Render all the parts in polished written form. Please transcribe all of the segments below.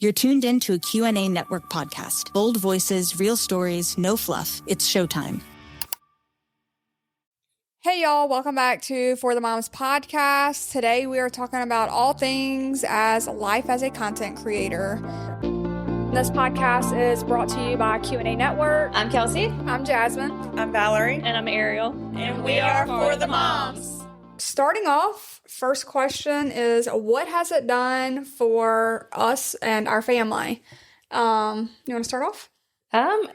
You're tuned into a QNA Network podcast. Bold voices, real stories, no fluff. It's showtime. Hey y'all, welcome back to For the Moms podcast. Today we are talking about all things as life as a content creator. This podcast is brought to you by QNA Network. I'm Kelsie. I'm Jasmine. I'm Valerie. And I'm Ariel. And we are For the Moms. Starting off, first question is, what has it done for us and our family? You want to start off?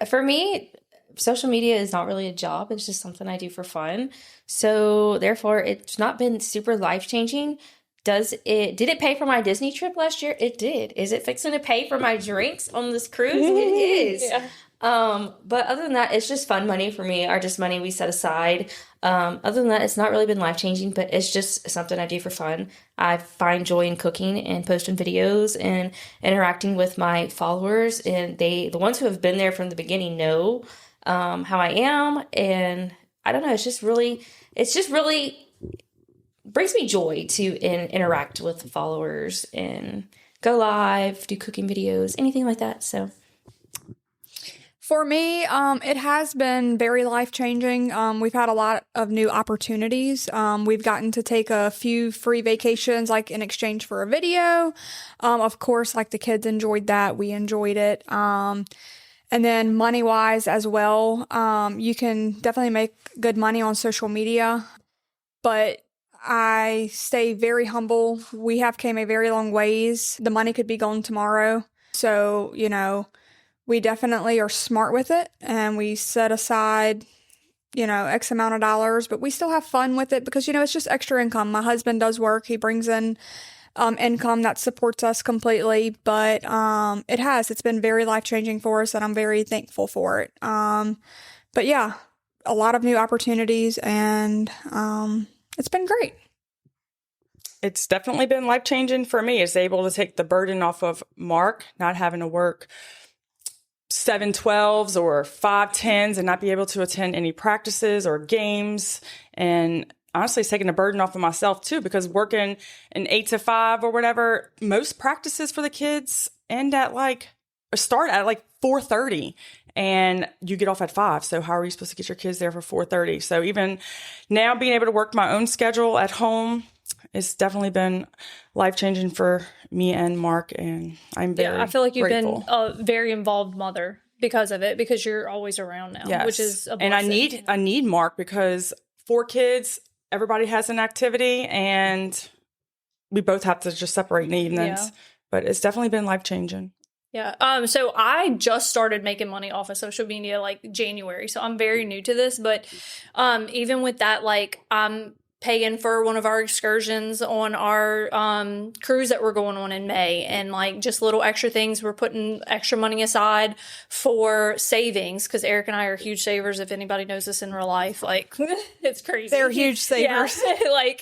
For me, social media is not really a job. It's just something I do for fun. So therefore, it's not been super life-changing. Did it pay for my Disney trip last year? It did. Is it fixing to pay for my drinks on this cruise? It is. Yeah. But other than that, it's just fun money for me, or just money we set aside. Other than that, it's not really been life-changing, but it's just something I do for fun. I find joy in cooking and posting videos and interacting with my followers, and the ones who have been there from the beginning know how I am, and I don't know, it's just really brings me joy to interact with followers and go live, do cooking videos, anything like that. So for me, it has been very life-changing. We've had a lot of new opportunities. We've gotten to take a few free vacations, like in exchange for a video. Of course, like the kids enjoyed that. We enjoyed it. And then money-wise as well, you can definitely make good money on social media. But I stay very humble. We have came a very long ways. The money could be gone tomorrow. So, we definitely are smart with it, and we set aside, X amount of dollars, but we still have fun with it because, it's just extra income. My husband does work. He brings in income that supports us completely, but it's been very life-changing for us, and I'm very thankful for it. But yeah, a lot of new opportunities, and it's been great. It's definitely been life-changing for me. It's able to take the burden off of Mark, not having to work 7/12s or 5/10s and not be able to attend any practices or games. And honestly, it's taking the burden off of myself too, because working an 8 to 5 or whatever, most practices for the kids start at 4:30 and you get off at 5. So how are you supposed to get your kids there for 4:30? So even now being able to work my own schedule at home, it's definitely been life-changing for me and Mark, and I'm very I feel like you've grateful. been a very involved mother because of it, because you're always around now, yes. which is a and blessing. I need Mark because 4 kids, everybody has an activity, and we both have to just separate in the evenings. Yeah. But it's definitely been life-changing. Yeah. So I just started making money off of social media January, so I'm very new to this. But even with that, I'm paying for one of our excursions on our cruise that we're going on in May, and just little extra things. We're putting extra money aside for savings, because Eric and I are huge savers. If anybody knows us in real life, it's crazy. They're huge savers. Yeah.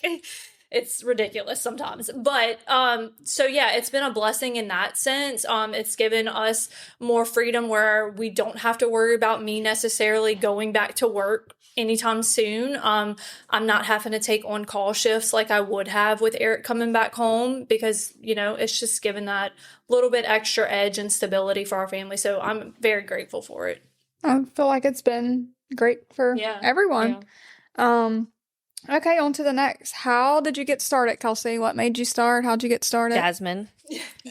It's ridiculous sometimes. But, it's been a blessing in that sense. It's given us more freedom where we don't have to worry about me necessarily going back to work anytime soon. I'm not having to take on call shifts like I would have with Eric coming back home, because, it's just given that little bit extra edge and stability for our family. So I'm very grateful for it. I feel like it's been great for everyone. Yeah. Okay, on to the next. How did you get started, Kelsie? What made you start? How'd you get started? Jasmine.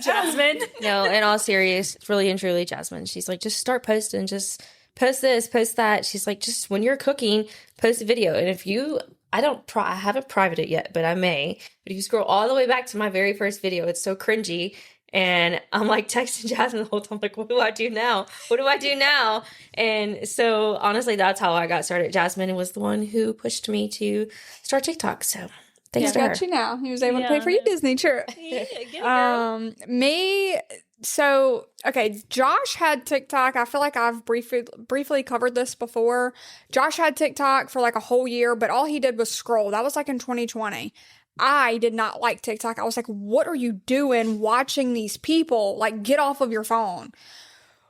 Jasmine. No, in all seriousness, really and truly, Jasmine. She's like, just start posting. Just post this, post that. She's like, just when you're cooking, post a video. And if you, I haven't privated it yet, but I may. But if you scroll all the way back to my very first video, it's so cringy. And I'm texting Jasmine the whole time, what do I do now? What do I do now? And so honestly, that's how I got started. Jasmine was the one who pushed me to start TikTok. So thanks to her. Got you now. He was able to pay for your Disney trip. Yeah, Josh had TikTok. I feel like I've briefly covered this before. Josh had TikTok for a whole year, but all he did was scroll. That was in 2020. I did not like TikTok. I was like, what are you doing watching these people? Get off of your phone.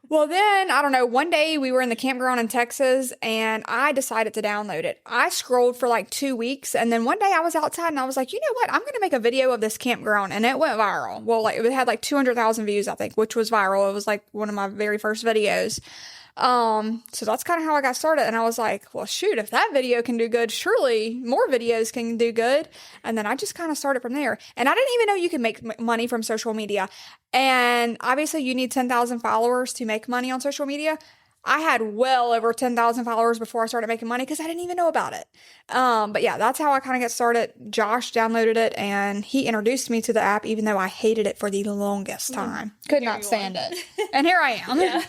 Well, then, I don't know, one day we were in the campground in Texas and I decided to download it. I scrolled for like 2 weeks and then one day I was outside and I was like, you know what? I'm going to make a video of this campground, and it went viral. Well, like it had like 200,000 views, I think, which was viral. It was like one of my very first videos. So that's kind of how I got started. And I was like, well, shoot, if that video can do good, surely more videos can do good. And then I just kind of started from there. And I didn't even know you could make money from social media. And obviously you need 10,000 followers to make money on social media. I had well over 10,000 followers before I started making money because I didn't even know about it. But yeah, that's how I kind of got started. Josh downloaded it and he introduced me to the app, even though I hated it for the longest time. Could not stand it. And here I am. Yeah.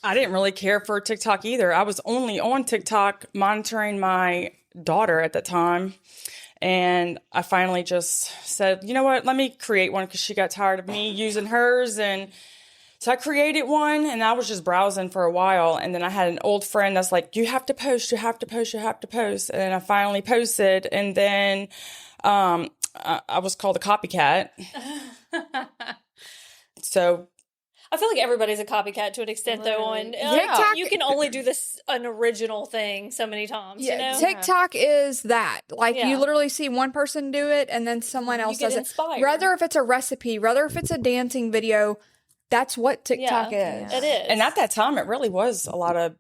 I didn't really care for TikTok either. I was only on TikTok monitoring my daughter at the time. And I finally just said, you know what, let me create one because she got tired of me using hers. And so I created one and I was just browsing for a while. And then I had an old friend that's like, you have to post, you have to post, you have to post. And I finally posted. And then I was called a copycat. So I feel like everybody's a copycat to an extent, though. On TikTok, you can only do an original thing so many times. Yeah, you know, TikTok is that. Like Yeah. you literally see one person do it and then someone else get does inspired. it. Whether if it's a recipe, whether if it's a dancing video, that's what TikTok is. It is. And at that time, it really was a lot of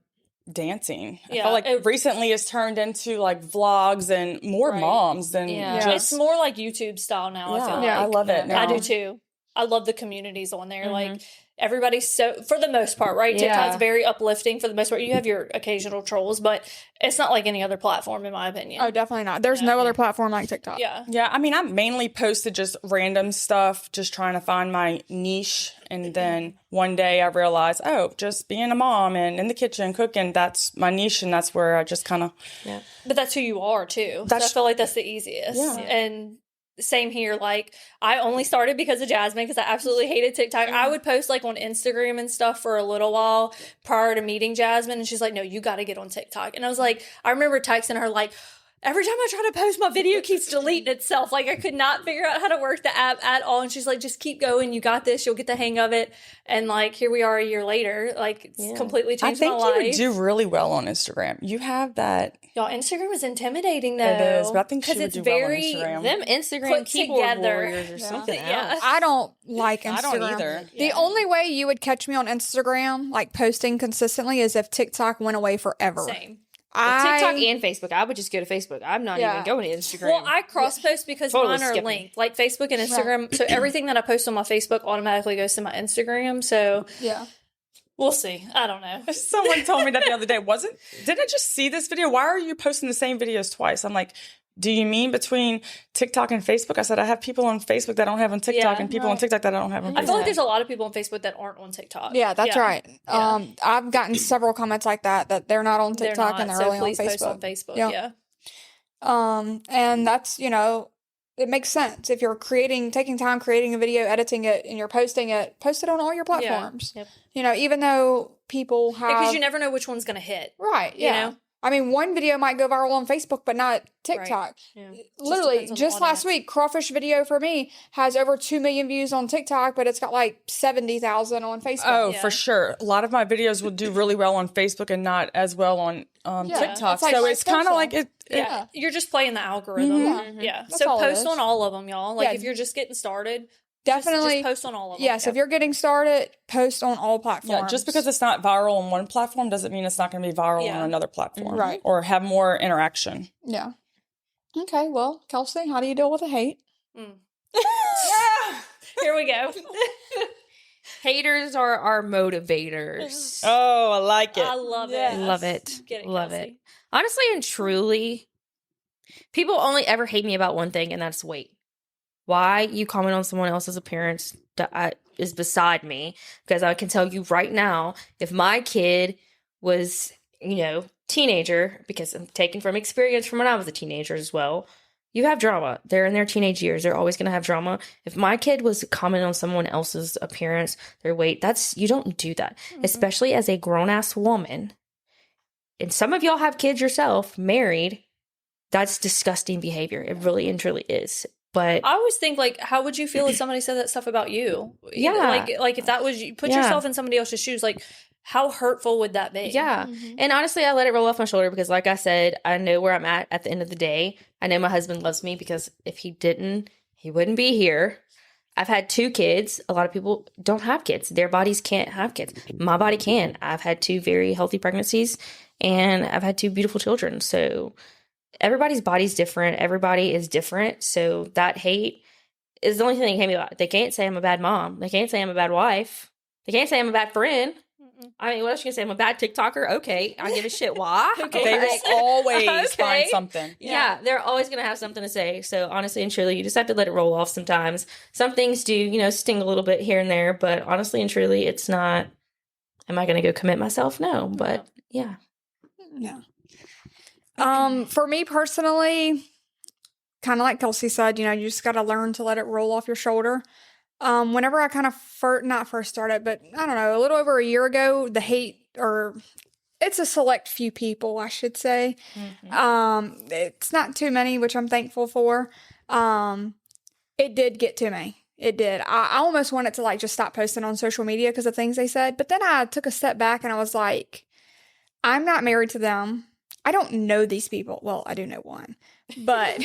dancing. I Yeah, feel like it- recently it's turned into like vlogs and more Right. moms than Yeah. just. It's more like YouTube style now. I feel like. Yeah, I love it now. I do too. I love the communities on there. Like everybody's so, for the most part, right? Yeah. TikTok's very uplifting for the most part. You have your occasional trolls, but it's not like any other platform, in my opinion. Oh, definitely not. There's no other platform like TikTok. Yeah. Yeah, I mean, I mainly posted just random stuff, just trying to find my niche. And then one day I realized, oh, just being a mom and in the kitchen cooking, that's my niche. And that's where I just kind of. But that's who you are too. So I feel like that's the easiest. Yeah. And same here. Like I only started because of Jasmine because I absolutely hated TikTok. I would post like on Instagram and stuff for a little while prior to meeting Jasmine, and she's like, "No, you got to get on TikTok." And I was like, I remember texting her like, every time I try to post, my video keeps deleting itself. Like I could not figure out how to work the app at all. And she's like, just keep going. You got this. You'll get the hang of it. And like, here we are a year later. Like it's completely I changed my think life. you would do really well on Instagram. You have that. Y'all, Instagram is intimidating though. It is, but I think she would it's do well on very Instagram. Them Instagram Put keyboard together. warriors or something Yeah. else. I don't like Instagram. I don't either. The only way you would catch me on Instagram, like posting consistently, is if TikTok went away forever. Same. TikTok and Facebook. I would just go to Facebook. I'm not Yeah. even going to Instagram. Well, I cross post because Totally mine are skipping. linked, like Facebook and Instagram. So everything that I post on my Facebook automatically goes to my Instagram. So Yeah. we'll see. I don't know. Someone told me that the other day. Didn't I just see this video? Why are you posting the same videos twice? I'm like, do you mean between TikTok and Facebook? I said, I have people on Facebook that I don't have on TikTok Yeah. and people on TikTok that I don't have on I Facebook. feel like there's a lot of people on Facebook that aren't on TikTok. Yeah, that's right. Yeah. I've gotten several comments like that they're not on They're TikTok not, and they're so only on please post Facebook. on Facebook. Yeah. Yeah. And that's, it makes sense. If you're taking time creating a video, editing it, and you're posting it, post it on all your platforms. Yep. Even though people have. Because you never know which one's going to hit. Right. Yeah. know? I mean, one video might go viral on Facebook, but not TikTok. Yeah. Literally, depends on the just last audience. week, crawfish video for me has over 2 million views on TikTok, but it's got like 70,000 on Facebook. Oh, Yeah. for sure. A lot of my videos will do really well on Facebook and not as well on TikTok. it's like so vice it's kind versa. of like it. Yeah. You're just playing the algorithm. Yeah. That's So all it post is. on all of them, y'all. Like Yeah. if you're just getting started, Definitely. just post on all of them. Yes, if you're getting started, post on all platforms. Yeah, just because it's not viral on one platform doesn't mean it's not going to be viral Yeah. on another platform. Right. Or have more interaction. Yeah. Okay, well, Kelsie, how do you deal with the hate? Here we go. Haters are our motivators. Oh, I like it. I love it. Love it. Get it, Love Kelsie. it. Honestly and truly, people only ever hate me about one thing, and that's weight. Why you comment on someone else's appearance is beside me, because I can tell you right now, if my kid was, teenager, because I'm taken from experience from when I was a teenager as well, you have drama. They're in their teenage years. They're always going to have drama. If my kid was commenting on someone else's appearance, their weight, you don't do that, especially as a grown-ass woman. And some of y'all have kids yourself, married. That's disgusting behavior. It really and truly is. But I always think, like, how would you feel if somebody said that stuff about you? Yeah. Like if that was you, put yourself in somebody else's shoes. Like, how hurtful would that be? yeah. And honestly, I let it roll off my shoulder because, like I said, I know where I'm at the end of the day. I know my husband loves me because if he didn't, he wouldn't be here. I've had 2 kids. A lot of people don't have kids. Their bodies can't have kids. My body can. I've had 2 very healthy pregnancies, and I've had 2 beautiful children. So everybody's body's different. Everybody is different. So that hate is the only thing they can be about. They can't say I'm a bad mom. They can't say I'm a bad wife. They can't say I'm a bad friend. I mean, what else you can say? I'm a bad TikToker? Okay. I don't give a shit. Why? Okay. They will always find Okay. something. Yeah, they're always going to have something to say. So honestly and truly, you just have to let it roll off sometimes. Some things do, sting a little bit here and there, but honestly and truly, it's not, am I going to go commit myself? No, but yeah. Yeah. For me personally, kind of like Kelsie said, you just got to learn to let it roll off your shoulder. Whenever I kind of not first started, but I don't know, a little over a year ago, the hate, or it's a select few people, I should say. It's not too many, which I'm thankful for. It did get to me. It did. I almost wanted to like just stop posting on social media because of things they said. But then I took a step back and I was like, I'm not married to them. I don't know these people. Well, I do know one, but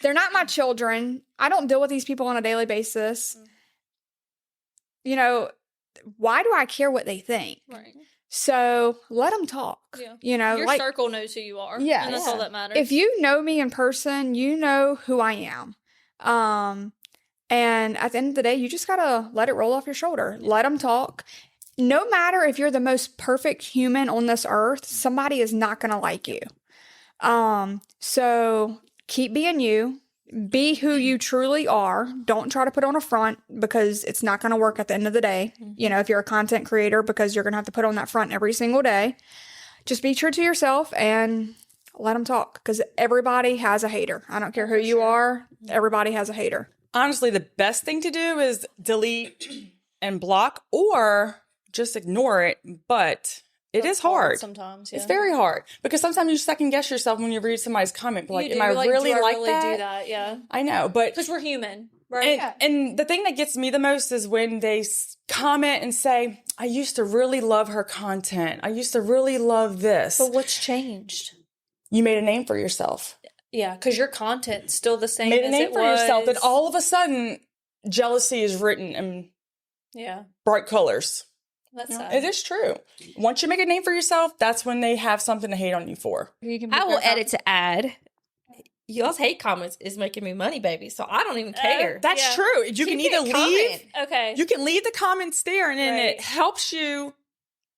they're not my children. I don't deal with these people on a daily basis. Why do I care what they think? Right. So let them talk. Yeah. Your circle knows who you are. Yeah. And that's all that matters. If you know me in person, you know who I am. And at the end of the day, you just gotta let it roll off your shoulder. Let them talk. No matter if you're the most perfect human on this earth, somebody is not gonna like you. So keep being you. Be who you truly are. Don't try to put on a front because it's not going to work at the end of the day. If you're a content creator, because you're going to have to put on that front every single day. Just be true to yourself and let them talk because everybody has a hater. I don't care who you are. Everybody has a hater. Honestly, the best thing to do is delete and block or just ignore it. But it is hard sometimes. It's very hard because sometimes you second guess yourself when you read somebody's comment. Like, am I really like that? Do that? Yeah, I know, but because we're human, right? And the thing that gets me the most is when they comment and say, "I used to really love her content. I used to really love this." But what's changed? You made a name for yourself. Yeah, because your content's still the same. Made a as name it for was. yourself, and all of a sudden, jealousy is written in bright colors. That's sad. It is true. Once you make a name for yourself, that's when they have something to hate on you for. I will edit to add. Y'all's hate comments is making me money, baby. So I don't even care. That's true. You can either leave. Okay. You can leave the comments there, and then it helps you.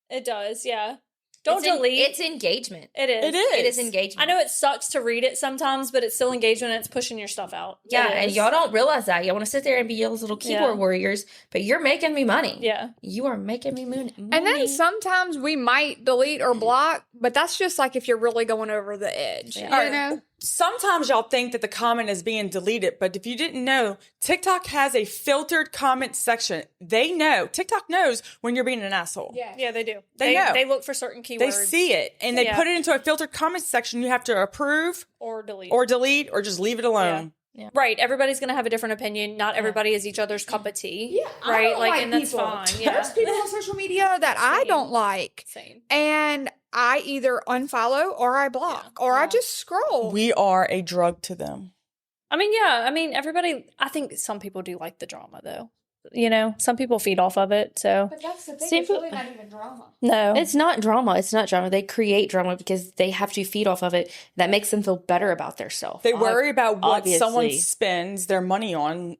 It does, yeah. Don't delete. It's engagement. It is. It is engagement. I know it sucks to read it sometimes, but it's still engagement and it's pushing your stuff out. Yeah, and y'all don't realize that. Y'all want to sit there and be y'all's little keyboard warriors, but you're making me money. Yeah. You are making me money. And then sometimes we might delete or block, but that's just like if you're really going over the edge. Yeah. You know? Sometimes y'all think that the comment is being deleted, but if you didn't know, TikTok has a filtered comment section. They know. TikTok knows when you're being an asshole. Yeah, they do. They know. They look for certain keywords. They see it, and they put it into a filtered comment section. You have to approve or delete. Or just leave it alone. Yeah. Right. Everybody's going to have a different opinion. Not everybody is each other's cup of tea. Yeah. Right. And that's fine. Yeah. There's people on social media that I don't like. Same. And I either unfollow or I block or I just scroll. We are a drug to them. I mean, everybody, I think some people do like the drama though. Some people feed off of it. So, but that's the thing. It's really not even drama. No, it's not drama. It's not drama. They create drama because they have to feed off of it. That makes them feel better about themselves. They worry about what someone spends their money on.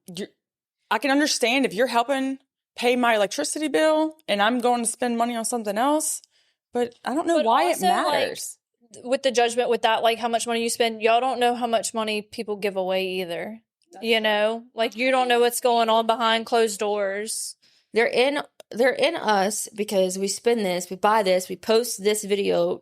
I can understand if you're helping pay my electricity bill and I'm going to spend money on something else, but I don't know why also, it matters. With the judgment with that, like how much money you spend, y'all don't know how much money people give away either. You don't know what's going on behind closed doors. They're in us because we spend this, we buy this, we post this video,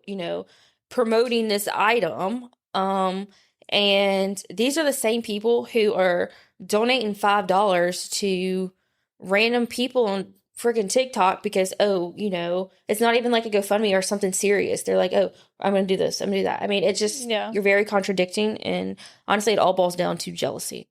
promoting this item. And these are the same people who are donating $5 to random people on freaking TikTok because, it's not even like a GoFundMe or something serious. They're like, oh, I'm going to do this. I'm going to do that. I mean, it's just, you're very contradicting. And honestly, it all boils down to jealousy.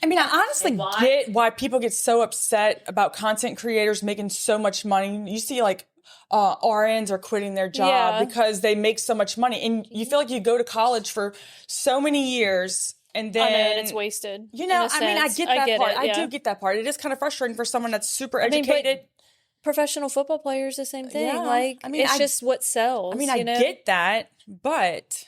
I mean, I honestly get why people get so upset about content creators making so much money. You see, like, RNs are quitting their job because they make so much money. And you feel like you go to college for so many years and then... and it's wasted. I mean, I get that part. I do get that part. It is kind of frustrating for someone that's super educated. Professional football players, the same thing. Yeah. It's just what sells. I mean, I get that, but...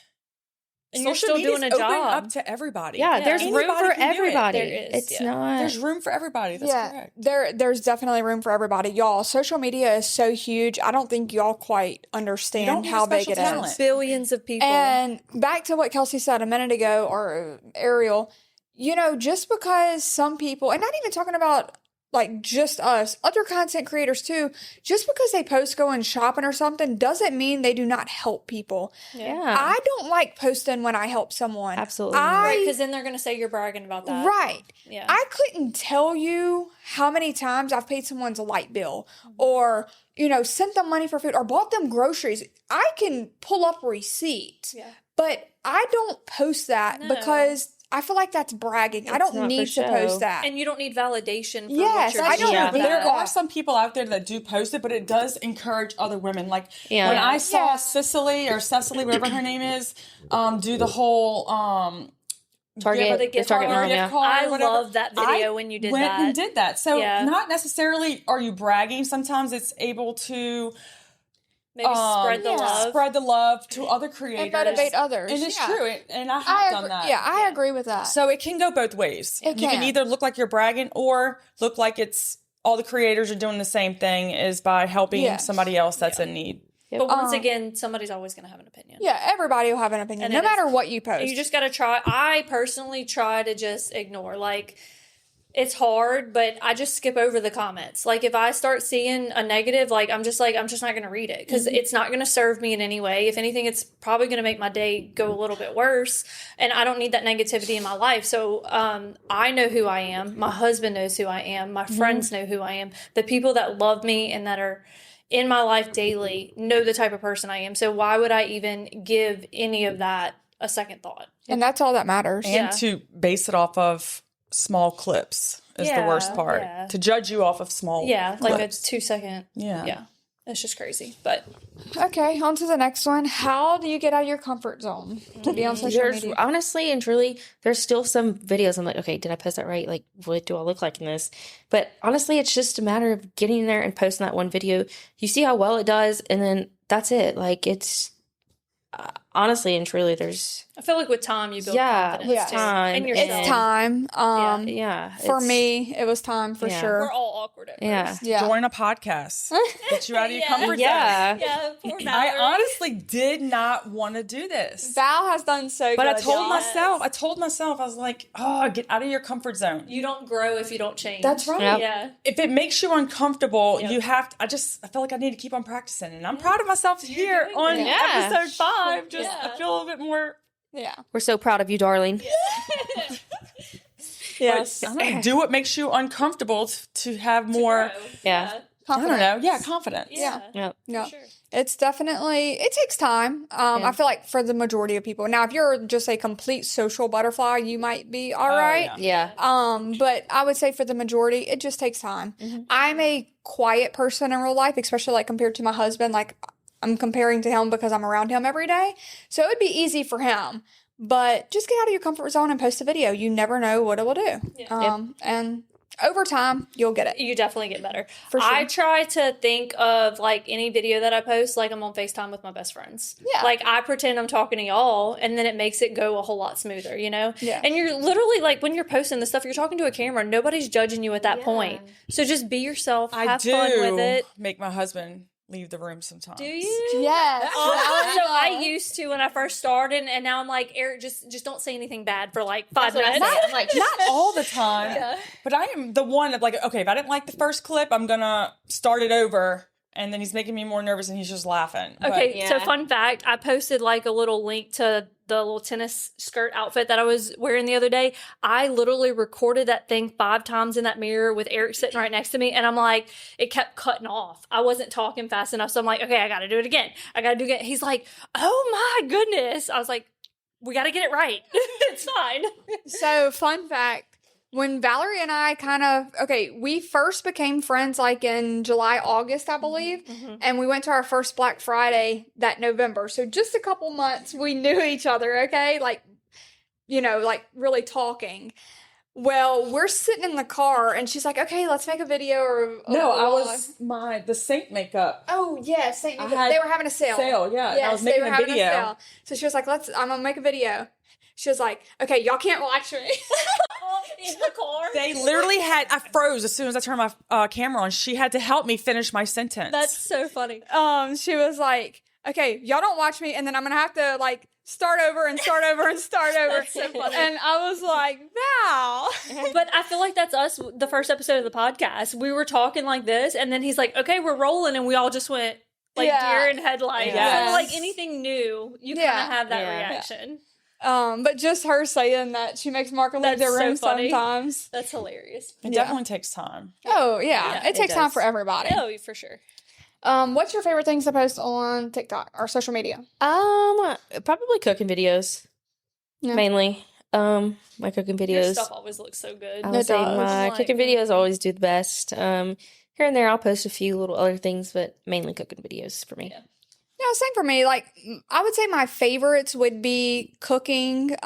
And you're still doing a job. Up to everybody. Yeah, there's room for everybody. There is, it's not. There's room for everybody. That's correct. There's definitely room for everybody. Y'all, social media is so huge. I don't think y'all quite understand how big it is. Billions of people. And back to what Kelsie said a minute ago, or Ariel, just because some people, and not even talking about like just us, other content creators too, just because they post going shopping or something doesn't mean they do not help people. Yeah. I don't like posting when I help someone. Absolutely. Right, because then they're going to say you're bragging about that. Right. Yeah. I couldn't tell you how many times I've paid someone's light bill or, sent them money for food or bought them groceries. I can pull up receipts. Yeah. But I don't post that because I feel like that's bragging. I don't need to post that. And you don't need validation for Yes, what you're I doing. don't But there are some people out there that do post it, but it does encourage other women. Like when I saw Cecily, whatever her name is, do the whole Target mom, yeah. I love that video when you did went that. and did that. So not necessarily are you bragging. Sometimes it's able to maybe spread the love to other creators and motivate others. And it's true. And I have done that. Yeah, I agree with that. So it can go both ways. It You can either look like you're bragging or look like it's all the creators are doing the same thing is by helping somebody else that's in need. But once again, somebody's always going to have an opinion. Yeah, everybody will have an opinion, no matter what you post. You just got to try. I personally try to just ignore. Like, it's hard, but I just skip over the comments. Like, if I start seeing a negative, like, I'm just not going to read it because it's not going to serve me in any way. If anything, it's probably going to make my day go a little bit worse. And I don't need that negativity in my life. So I know who I am. My husband knows who I am. My friends know who I am. The people that love me and that are in my life daily know the type of person I am. So why would I even give any of that a second thought? And that's all that matters. And to base it off of small clips is the worst part. Yeah. To judge you off of small clips. Like a 2-second. Yeah. It's just crazy. But okay, on to the next one. How do you get out of your comfort zone to be on social media? Honestly and truly, there's still some videos I'm like, okay, did I post that right? Like, what do I look like in this? But honestly, it's just a matter of getting there and posting that one video. You see how well it does, and then that's it. Like, it's honestly and truly, there's... I feel like with time, you build confidence too. Time. And yourself. It's time. For me, it was time for sure. We're all awkward at first. Yeah. Join a podcast. Get you out of your comfort zone. Yeah, poor Valerie. I honestly did not want to do this. Val has done so good. But I told myself, I was like, get out of your comfort zone. You don't grow if you don't change. That's right. Yep. Yeah. If it makes you uncomfortable, you have to, I feel like I need to keep on practicing. And I'm proud of myself here on episode 5. I feel a little bit more. Yeah. We're so proud of you, darling. Yes. Do what makes you uncomfortable to have more. Yeah. I don't know. Yeah, confidence. Yeah. Yeah. Sure. It's definitely, it takes time. I feel like for the majority of people. Now, if you're just a complete social butterfly, you might be all right. Yeah. But I would say for the majority, it just takes time. I'm a quiet person in real life, especially like compared to my husband. Like, I'm comparing to him because I'm around him every day. So it would be easy for him. But just get out of your comfort zone and post a video. You never know what it will do. And over time, you'll get it. You definitely get better. For sure. I try to think of like any video that I post like I'm on FaceTime with my best friends. Yeah. Like I pretend I'm talking to y'all and then it makes it go a whole lot smoother, you know? Yeah. And you're literally like when you're posting this stuff, you're talking to a camera. Nobody's judging you at that point. So just be yourself. Have fun with it. Make my husband leave the room sometimes. Do you? Yes. So I used to when I first started, and now I'm like, Eric, just don't say anything bad for like 5 minutes. I'm like, Not all the time, but I am the one of like, okay, if I didn't like the first clip, I'm gonna start it over, and then he's making me more nervous, and he's just laughing. Okay, so fun fact, I posted like a little link to the little tennis skirt outfit that I was wearing the other day. I literally recorded that thing 5 times in that mirror with Eric sitting right next to me. And I'm like, it kept cutting off. I wasn't talking fast enough. So I'm like, okay, I got to do it again. I got to do it again. He's like, oh my goodness. I was like, we got to get it right. It's fine. So, fun fact. When Valerie and I we first became friends like in July, August, I believe. Mm-hmm. And we went to our first Black Friday that November. So just a couple months we knew each other, okay? Like, like really talking. Well, we're sitting in the car and she's like, okay, let's make a video the Saint makeup. Oh, yeah, Saint I Nicholas. had They were having a sale. Yeah. Yes, I was making a video. So she was like, I'm going to make a video. She was like, okay, y'all can't watch me. In the car. They literally I froze as soon as I turned my camera on. She had to help me finish my sentence. That's so funny. She was like, okay, y'all don't watch me, and then I'm going to have to, like, start over and start over and start over. That's so funny. And I was like, Val. But I feel like that's us, the first episode of the podcast. We were talking like this, and then he's like, okay, we're rolling, and we all just went, like, deer in headlights. Yes. So, like, anything new, you kind of have that reaction. But just her saying that she makes Marco leave their room funny. sometimes. That's hilarious. It definitely takes time. Oh, yeah. It takes time for everybody. Oh, for sure. What's your favorite things to post on TikTok or social media? Probably cooking videos. Yeah. Mainly. My cooking videos. Your stuff always looks so good. I would say my cooking videos always do the best. Here and there I'll post a few little other things, but mainly cooking videos for me. Yeah. Yeah, same for me. Like, I would say my favorites would be cooking,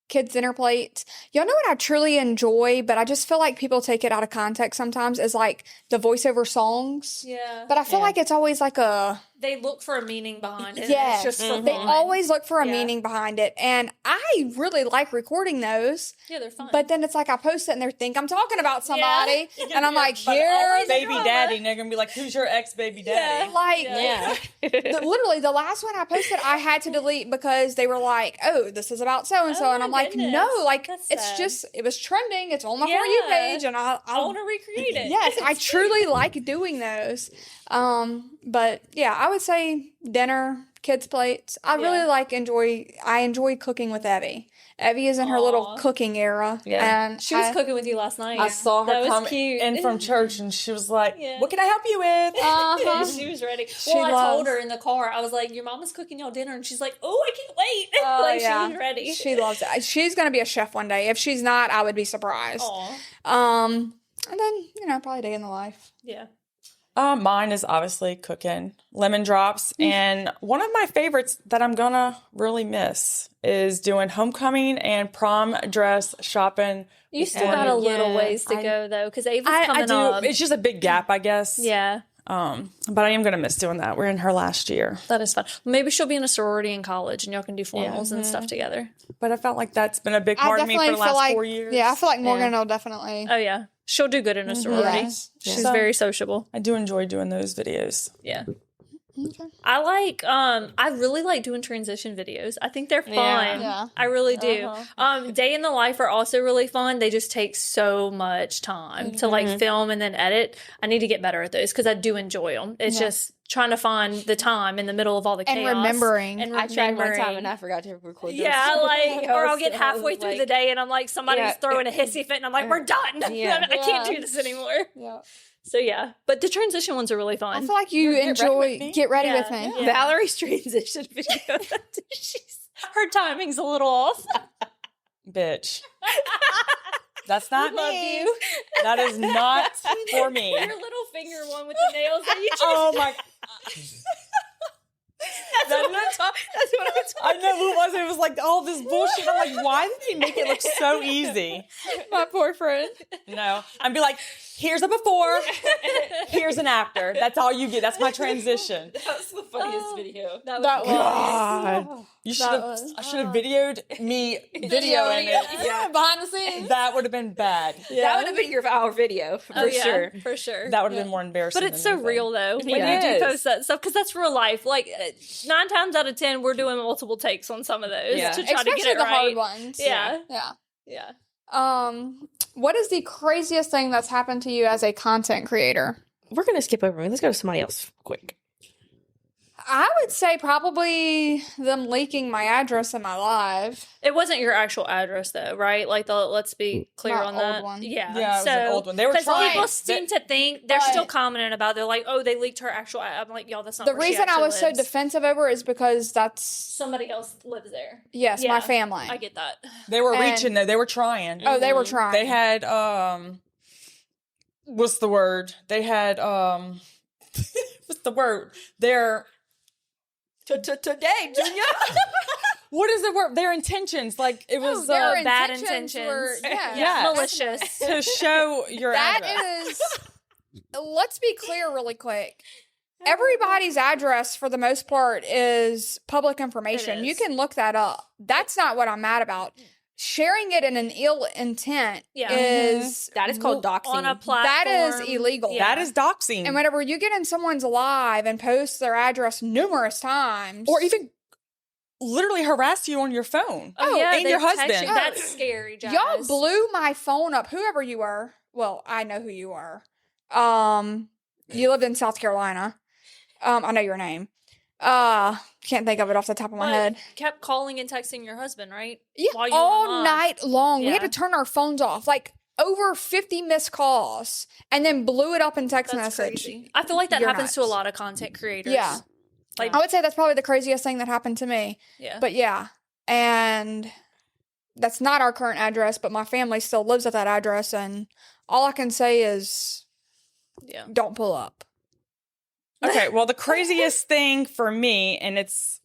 kids' dinner plates. Y'all know what I truly enjoy, but I just feel like people take it out of context sometimes, is like the voiceover songs. Yeah. But I feel like it's always like They look for a meaning behind it. Yes. It's just for they fun. always look for a meaning behind it. And I really like recording those. Yeah, they're fun. But then it's like I post it and they think I'm talking about somebody. Yeah. And I'm like, here's Baby daddy. And they're going to be like, who's your ex-baby daddy? Literally, the last one I posted, I had to delete because they were like, oh, this is about so-and-so. Oh, and I'm my like, goodness. no, like, That's it's sad. just, it was trending. It's on my For You page. And I want to recreate it. yes, I truly like doing those. But yeah, I would say dinner, kids' plates. I really enjoy cooking with Evie. Evie is in her little cooking era. Yeah. And She was cooking with you last night. I saw her That was come cute. in from church and she was like, Yeah. what can I help you with? Uh-huh. She was ready. She Well, I loves- told her in the car, I was like, your mama's cooking y'all dinner. And she's like, oh, I can't wait. Oh, like, yeah. she was ready. She loves it. She's going to be a chef one day. If she's not, I would be surprised. Aw. And then, probably day in the life. Yeah. Mine is obviously cooking lemon drops. And one of my favorites that I'm going to really miss is doing homecoming and prom dress shopping. You still got a little ways to go, though, because Ava's I coming do. up. It's just a big gap, I guess. Yeah. But I am going to miss doing that. We're in her last year. That is fun. Maybe she'll be in a sorority in college and y'all can do formals and stuff together. But I felt like that's been a big part of me for the last 4 years. Yeah, I feel like Morgan will definitely. Oh, yeah. She'll do good in a sorority. Yeah. She's So- very sociable. I do enjoy doing those videos. Yeah. I like I really like doing transition videos. I think they're fun. Yeah. I really do. Day in the life are also really fun. They just take so much time to like film and then edit. I need to get better at those because I do enjoy them. It's just trying to find the time in the middle of all the chaos. And remembering. And I tried one time remembering. and I forgot to record those. Yeah, like, or I'll get And I was halfway through like- the day and I'm like, somebody's throwing a hissy fit and I'm like, we're done. Yeah. I can't do this anymore. Yeah. So yeah, but the transition ones are really I fun. feel like you enjoy Get Ready with Me. Yeah. Valerie's transition video. Her timing's a little off. Bitch. That's not Love me. you. That is not for me. Your little finger one with the nails that you Oh my. That's what I'm talking. I know who it was. It was like all this bullshit. I'm like, why did they make it look so easy? My poor friend. No. I'd be like, here's a before, here's an after. That's all you get. That's my transition. That was the funniest video. That was. God. You should have. was- I should have videoed me videoing it. Yeah, behind the scenes. That would have been bad. That would have been your our video for sure. for sure. That would have been more embarrassing. But it's than so anything. real though when Yeah. you It do is. post that stuff because that's real life. Like 9 times out of 10, we're doing multiple takes on some of those Yeah. to try Especially to get it the right. hard ones. Yeah. Yeah. Yeah. What is the craziest thing that's happened to you as a content creator? We're gonna skip over me. Let's go to somebody else quick. I would say probably them leaking my address in my live. It wasn't your actual address though, right? Like let's be clear My on old that. one. Yeah, Yeah, it was an old one. They were because trying. people seem to think they're But- still commenting about it. They're like, oh, they leaked her actual. I'm like, y'all, that's not The where she reason I actually was so lives. defensive over it is because that's, Somebody else lives there. yes, Yeah, my family. I get that. They were And- reaching though. They were trying. Oh, they were trying. They had what's the word? They had what's the word? Their today, Junior. What is the word? Their intentions. Like it was their bad intentions intentions. were- yeah, Yes. Malicious. to show your That address. is, let's be clear really quick. Everybody's address, for the most part, is public information. It You is. can look that up. That's not what I'm mad about. Sharing it in an ill intent Yeah. is That is called doxing. On a platform. that is illegal. Yeah. That is doxing. And whenever you get in someone's live and post their address numerous times, or even literally harass you on your phone. Oh, yeah, and they your text husband. you. That's scary, Jazz. y'all blew my phone up. Whoever you were, well, I know who you were. You lived in South Carolina. I know your name. Can't think of it off the top of my But head. kept calling and texting your husband, right? Yeah, While you were all on live. night long. We had Yeah. to turn our phones off, like over 50 missed calls, and then blew it up in text That's message. crazy. I feel like that You're happens to a nuts. lot of content creators. Yeah. Like, I would say that's probably the craziest thing that happened to me. yeah. But yeah, and that's not our current address, but my family still lives at that address, and all I can say is yeah. don't pull up. Okay, well, the craziest thing for me, and it's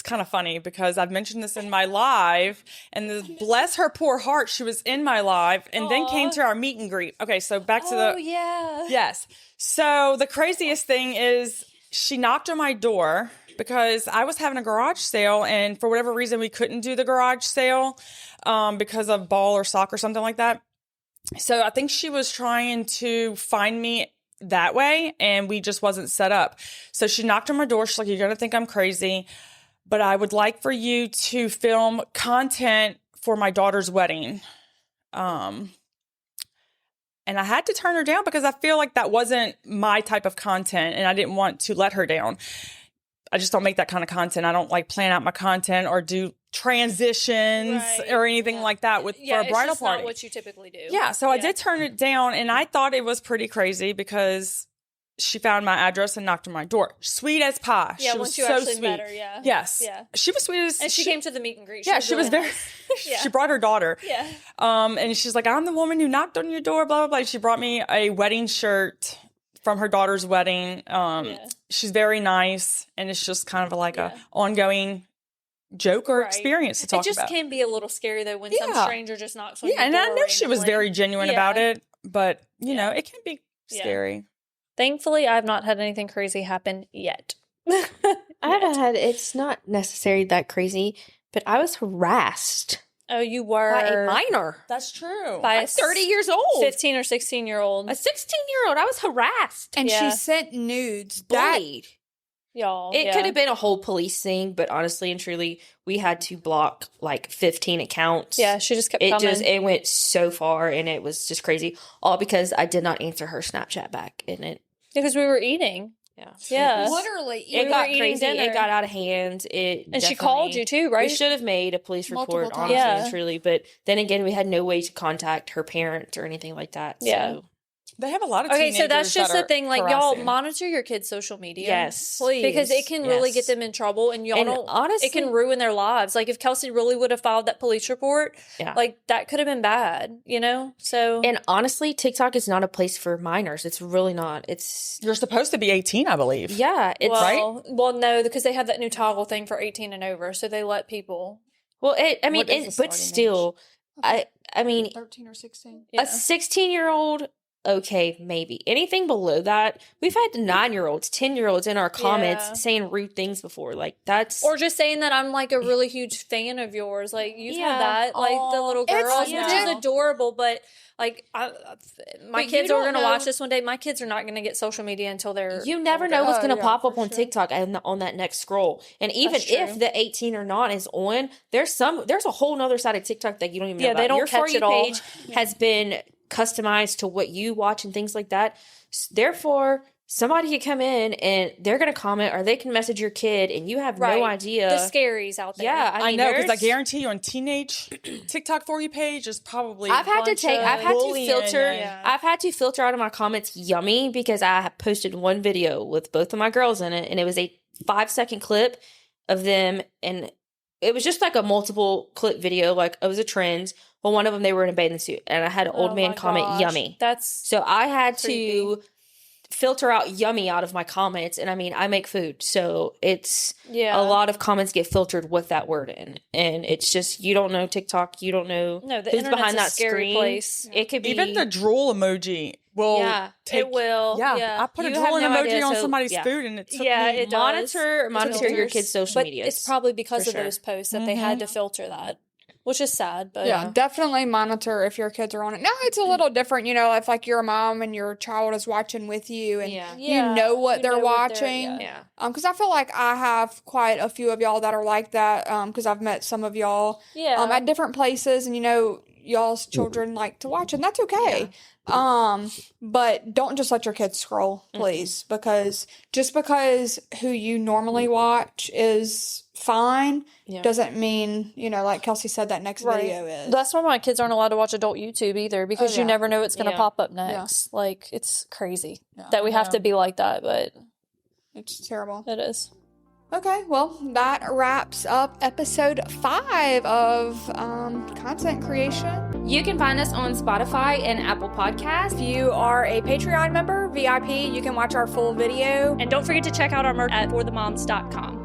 kind of funny because I've mentioned this in my live, and bless her poor heart, she was in my live and then came to our meet and greet. Okay, so back to the yeah. yes. So the craziest thing is she knocked on my door because I was having a garage sale, and for whatever reason we couldn't do the garage sale because of ball or sock or something like that. So I think she was trying to find me that way, and we just wasn't set up. So she knocked on my door. She's like, "You're gonna think I'm crazy, but I would like for you to film content for my daughter's wedding." And I had to turn her down because I feel like that wasn't my type of content, and I didn't want to let her down. I just don't make that kind of content. I don't like plan out my content or do transitions Right. or anything like that for a it's bridal just party. not what you typically do. Yeah, so I did turn it down, and I thought it was pretty crazy because she found my address and knocked on my door. Sweet as pie. Yeah, she once was you so actually sweet. met her, yeah. Yes. Yeah. She was sweet as And she came to the meet and greet. Yeah, she was really very. nice. Yeah. She brought her daughter. Yeah. And she's like, "I'm the woman who knocked on your door." Blah blah blah. She brought me a wedding shirt from her daughter's wedding. She's very nice, and it's just kind of like a ongoing joke or Right. experience to talk It just about. can be a little scary though when some Yeah. stranger just knocks on Yeah, your and door I know she was randomly. very genuine Yeah. about it, but you know, Yeah. it can be Yeah. scary. Thankfully, I've not had anything crazy happen yet. I haven't had, it's not necessarily that crazy, but I was harassed Oh, you were by a minor. That's true. by I'm a 30 years old. 15 or 16-year-old. A 16-year-old. I was harassed. And Yeah. she sent nudes. That Bullied. Y'all. It yeah. could have been a whole police thing, but honestly and truly, we had to block like 15 accounts. Yeah, she just kept It coming. it went so far, and it was just crazy. All because I did not answer her Snapchat back, and it because we were eating. yeah. Yeah. literally, It We got were eating crazy. dinner. It got out of hand. And she called you too, We right? should have made a police Multiple report, times. honestly Yeah. and truly. But then again, we had no way to contact her parents or anything like that. Yeah. So. They have a lot of Okay, teenagers so that's just that the are thing. Like, y'all harassing. monitor your kids' social media. Yes. please. Because it can really get Yes. them in trouble, and y'all And don't. honestly- it can ruin their lives. Like if Kelsie really would have filed that police report, Yeah. like that could have been bad. You know. So And honestly, TikTok is not a place for minors. It's really not. It's You're supposed to be 18, I believe. yeah. It's well, no, because they have that new toggle thing for 18 and over, so they let people. well. I mean, What is the but starting still, I mean, 13 or 16. Yeah. a 16-year-old. Okay, maybe anything below that. We've had 9-year-olds, 10-year-olds in our comments Yeah. saying rude things before. Like that's Or just saying that I'm like a really huge fan of yours. Like you've Yeah. had that, like the little It's girls, which is yeah. adorable. But like, my But you kids are don't going to know- watch this one day. My kids are not going to get social media until they're. you never older. know what's Oh, going to yeah, pop up for on sure. TikTok and on that next scroll. And even That's true. if the 18 or not is on, there's a whole nother side of TikTok that you don't even know Yeah, about. they don't Your catch For You it all. page has been customized to what you watch and things like that. Therefore, somebody could come in and they're going to comment, or they can message your kid and you have no idea. The scaries out there. Yeah, I know, because I guarantee you on teenage TikTok for you page is probably I've had to filter. Yeah. I've had to filter out of my comments yummy, because I have posted one video with both of my girls in it, and it was a 5-second clip of them, and it was just like a multiple clip video, like it was a trend. Well, one of them, they were in a bathing suit, and I had an old man comment yummy. So I had to filter out yummy out of my comments. And I mean, I make food, so it's a lot of comments get filtered with that word in, and it's just, you don't know TikTok, you don't know who's behind that screen. Place. It could be even the drool emoji will take, it will. I put a drooling emoji on somebody's food, and it took me. It monitor your kids' social media. It's probably because of those posts that they had to filter that. Which is sad, but definitely monitor if your kids are on it. Now it's a little different, you know, if like you're a mom and your child is watching with you and you know what they're watching. Because I feel like I have quite a few of y'all that are like that. Because I've met some of y'all at different places, and you know, y'all's children like to watch, and that's okay. But don't just let your kids scroll, please, because just because who you normally watch is fine doesn't mean, you know, like Kelsie said, that next video is. That's why my kids aren't allowed to watch adult YouTube either, because you never know what's going to pop up next. Like, it's crazy that we have to be like that, but it's terrible. It is. Okay, well, that wraps up episode 5 of content creation. You can find us on Spotify and Apple Podcasts. If you are a Patreon member, VIP, you can watch our full video. And don't forget to check out our merch at fourthemoms.com.